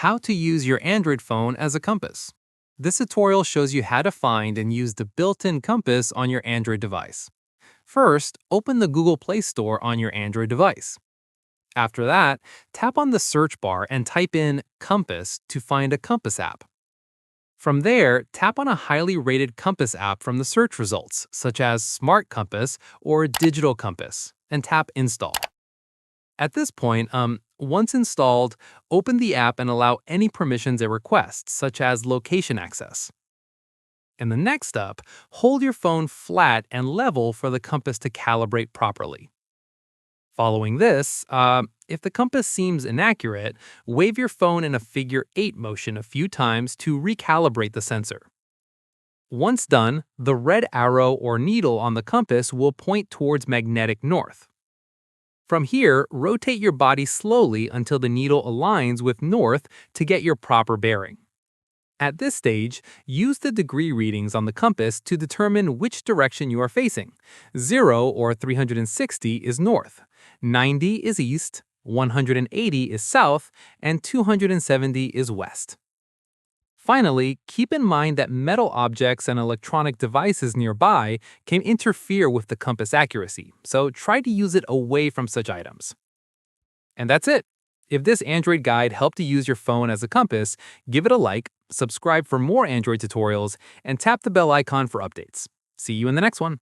How to use your Android phone as a compass. This tutorial shows you how to find and use the built-in compass on your Android device. First, open the Google Play Store on your Android device. After that, tap on the search bar and type in Compass to find a compass app. From there, tap on a highly rated compass app from the search results, such as Smart Compass or Digital Compass, and tap Install. At this point, once installed, open the app and allow any permissions it requests, such as location access. In the next step, hold your phone flat and level for the compass to calibrate properly. Following this, if the compass seems inaccurate, wave your phone in a figure 8 motion a few times to recalibrate the sensor. Once done, the red arrow or needle on the compass will point towards magnetic north. From here, rotate your body slowly until the needle aligns with north to get your proper bearing. At this stage, use the degree readings on the compass to determine which direction you are facing. 0 or 360 is north, 90 is east, 180 is south, and 270 is west. Finally, keep in mind that metal objects and electronic devices nearby can interfere with the compass accuracy, so try to use it away from such items. And that's it. If this Android guide helped you use your phone as a compass, give it a like, subscribe for more Android tutorials, and tap the bell icon for updates. See you in the next one.